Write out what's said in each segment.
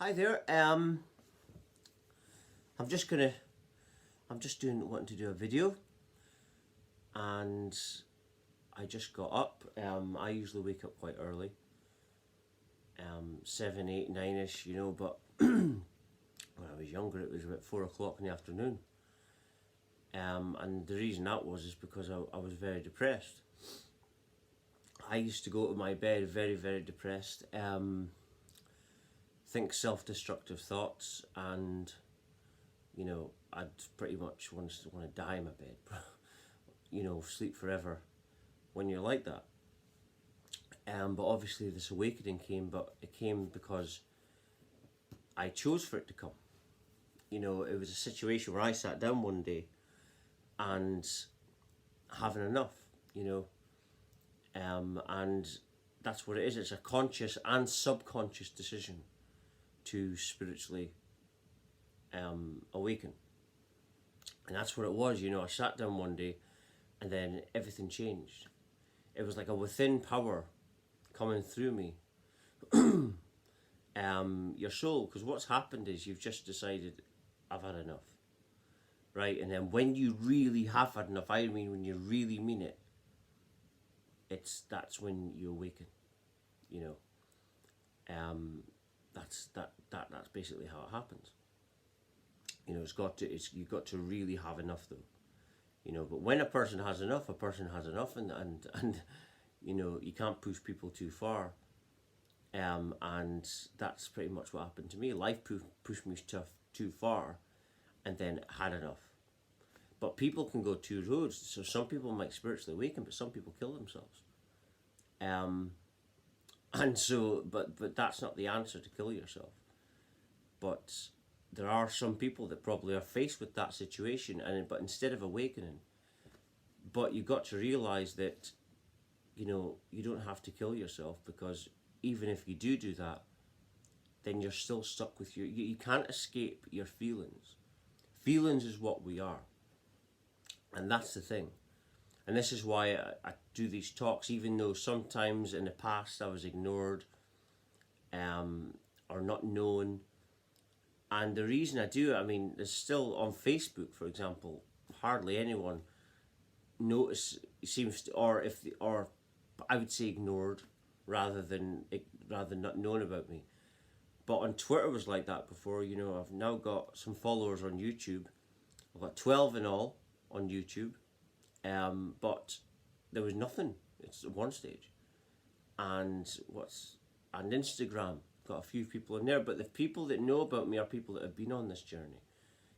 Hi there. I'm just wanting to do a video, and I just got up. I usually wake up quite early, 7, 8, 9ish, but when I was younger, it was about 4 o'clock in the afternoon. And the reason that was is because I was very depressed. I used to go to my bed very, very depressed. Think self-destructive thoughts, and I'd pretty much want to die in my bed. Sleep forever when you're like that. But obviously this awakening came, but it came because I chose for it to come. It was a situation where I sat down one day and having enough, and that's what it is. It's a conscious and subconscious decision to spiritually awaken. And that's what it was. I sat down one day and then everything changed. It was like a within power coming through me. Your soul, because what's happened is you've just decided, I've had enough, right? And then when you really have had enough, I mean when you really mean it, that's when you awaken. That's basically how it happens. You've got to really have enough though. But when a person has enough, and you can't push people too far. And that's pretty much what happened to me. Life pushed me too far, and then had enough. But people can go two roads. So some people might spiritually awaken, but some people kill themselves. And so, but that's not the answer, to kill yourself. But there are some people that probably are faced with that situation, but instead of awakening, but you've got to realize that, you don't have to kill yourself, because even if you do that, then you're still stuck with you can't escape your feelings. Feelings is what we are. And that's the thing. And this is why I do these talks, even though sometimes in the past I was ignored or not known. And the reason I do it, there's still on Facebook, for example, hardly anyone seems to, or I would say ignored rather than not known about me. But on Twitter was like that before. I've now got some followers on YouTube. I've got 12 in all on YouTube. But there was nothing. It's at one stage. And Instagram, got a few people in there, but the people that know about me are people that have been on this journey.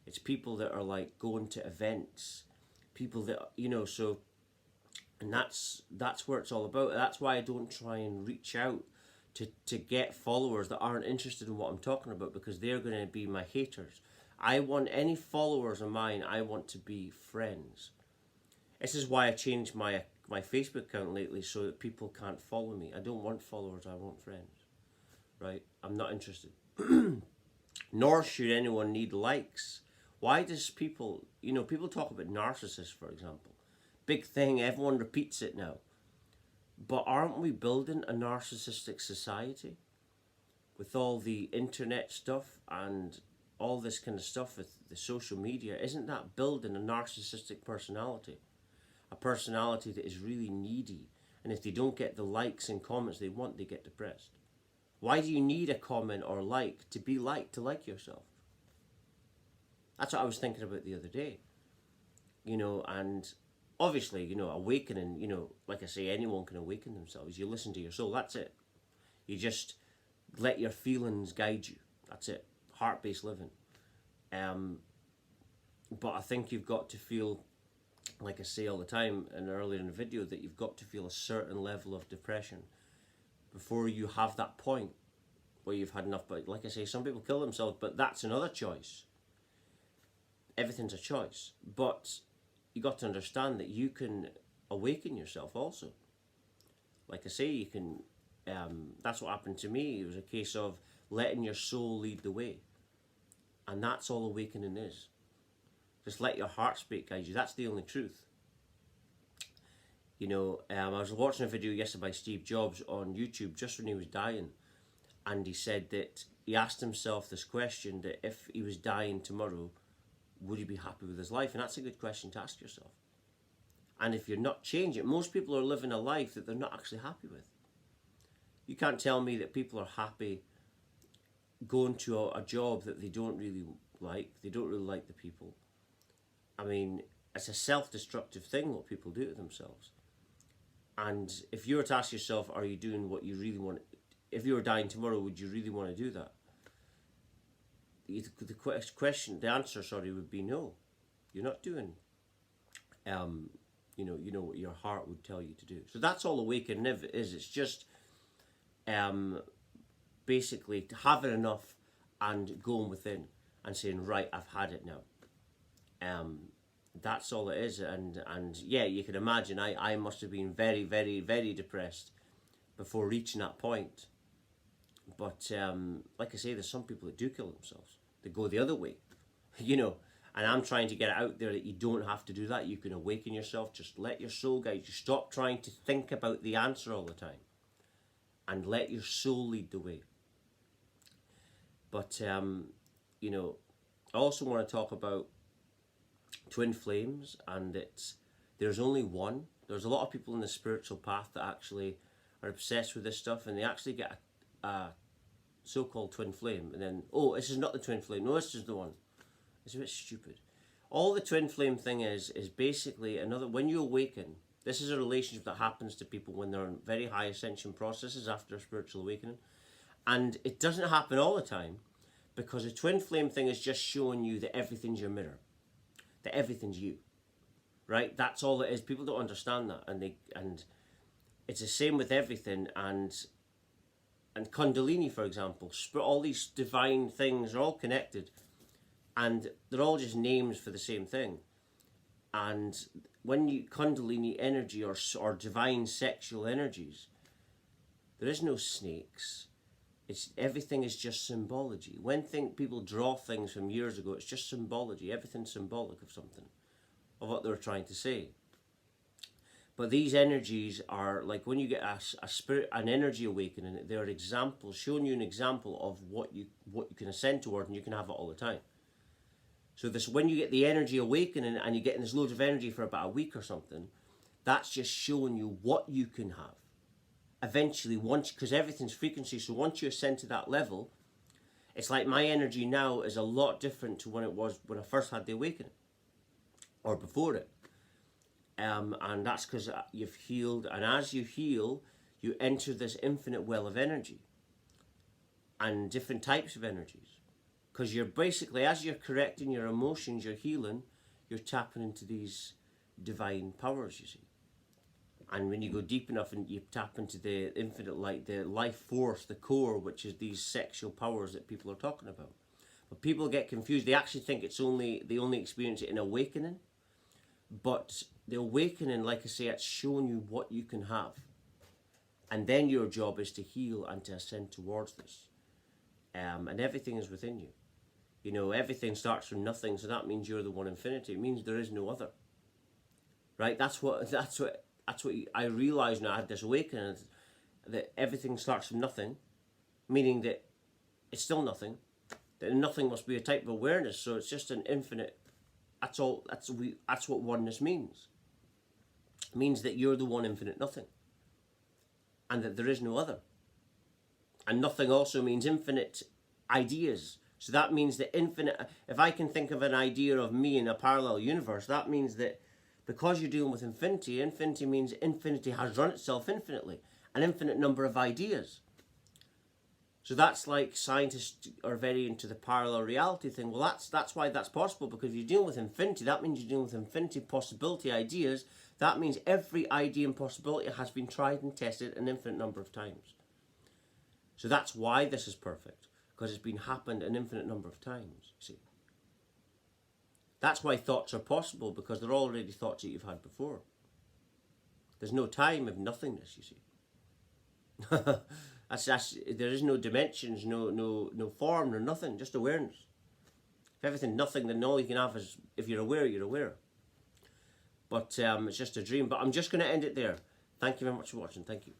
It's people that are like going to events, people that, so, and that's where it's all about. That's why I don't try and reach out to get followers that aren't interested in what I'm talking about, because they're going to be my haters. I want any followers of mine, I want to be friends. This is why I changed my Facebook account lately, so that people can't follow me. I don't want followers, I want friends. Right? I'm not interested. Nor should anyone need likes. Why does people talk about narcissists, for example. Big thing, everyone repeats it now. But aren't we building a narcissistic society? With all the internet stuff and all this kind of stuff with the social media, isn't that building a narcissistic personality? A personality that is really needy, and if they don't get the likes and comments they want, they get depressed. Why do you need a comment or like to be liked, to like yourself? That's what I was thinking about the other day. And obviously, awakening, like I say, anyone can awaken themselves. You listen to your soul, that's it. You just let your feelings guide you. That's it. Heart-based living. But I think you've got to feel, like I say all the time and earlier in the video, that you've got to feel a certain level of depression before you have that point where you've had enough. But like I say, some people kill themselves, but that's another choice. Everything's a choice. But you got to understand that you can awaken yourself also. Like I say, you can, that's what happened to me. It was a case of letting your soul lead the way. And that's all awakening is. Just let your heart speak guide you. That's the only truth. I was watching a video yesterday by Steve Jobs on YouTube just when he was dying, and he said that he asked himself this question, that if he was dying tomorrow, would he be happy with his life? And that's a good question to ask yourself. And if you're not changing, most people are living a life that they're not actually happy with. You can't tell me that people are happy going to a job that they don't really like. They don't really like the people. I mean, it's a self-destructive thing what people do to themselves. And if you were to ask yourself, are you doing what you really want? If you were dying tomorrow, would you really want to do that? The answer, would be no. You're not doing, you know what your heart would tell you to do. So that's all Awaken is. It's just, basically having enough and going within and saying, right, I've had it now. That's all it is. And yeah, you can imagine I must have been very, very, very depressed before reaching that point. But like I say, there's some people that do kill themselves. They go the other way, you know. And I'm trying to get it out there that you don't have to do that. You can awaken yourself. Just let your soul guide you. Stop trying to think about the answer all the time. And let your soul lead the way. But, you know, I also want to talk about twin flames. And there's only one. There's a lot of people in the spiritual path that actually are obsessed with this stuff. And they actually get a so-called twin flame. And then, oh, this is not the twin flame. No, this is the one. It's a bit stupid. All the twin flame thing is basically when you awaken, this is a relationship that happens to people when they're in very high ascension processes after a spiritual awakening. And it doesn't happen all the time, because a twin flame thing is just showing you that everything's your mirror, that everything's you, right? That's all it is. People don't understand that, and it's the same with everything. And Kundalini, for example, all these divine things are all connected. And they're all just names for the same thing. And when you Kundalini energy or divine sexual energies, there is no snakes. Everything is just symbology. When people draw things from years ago, it's just symbology. Everything's symbolic of something, of what they were trying to say. But these energies are like when you get an energy awakening, they're examples, showing you an example of what you can ascend toward, and you can have it all the time. So when you get the energy awakening and you're getting this loads of energy for about a week or something, that's just showing you what you can have. Eventually, because everything's frequency, so once you ascend to that level, it's like my energy now is a lot different to when it was when I first had the awakening, or before it. And that's because you've healed, and as you heal, you enter this infinite well of energy, and different types of energies. Because you're basically, as you're correcting your emotions, you're healing, you're tapping into these divine powers, you see. And when you go deep enough and you tap into the infinite light, the life force, the core, which is these sexual powers that people are talking about. But people get confused. They actually think they only experience it in awakening. But the awakening, like I say, it's showing you what you can have. And then your job is to heal and to ascend towards this. And everything is within you. You know, everything starts from nothing, so that means you're the one infinity. It means there is no other. Right? That's what I realised when I had this awakening, that everything starts from nothing, meaning that it's still nothing. That nothing must be a type of awareness, so it's just an infinite. That's all. That's what oneness means. It means that you're the one infinite nothing, and that there is no other. And nothing also means infinite ideas. So that means that infinite, if I can think of an idea of me in a parallel universe, that means that because you're dealing with infinity, infinity means infinity has run itself infinitely, an infinite number of ideas. So that's like scientists are very into the parallel reality thing. Well, that's why that's possible, because if you're dealing with infinity, that means you're dealing with infinity possibility ideas. That means every idea and possibility has been tried and tested an infinite number of times. So that's why this is perfect, because it's been happened an infinite number of times, see. That's why thoughts are possible, because they're already thoughts that you've had before. There's no time of nothingness, you see. There is no dimensions, no form, no nothing, just awareness. If everything nothing, then all you can have is, if you're aware, you're aware. But it's just a dream. But I'm just going to end it there. Thank you very much for watching. Thank you.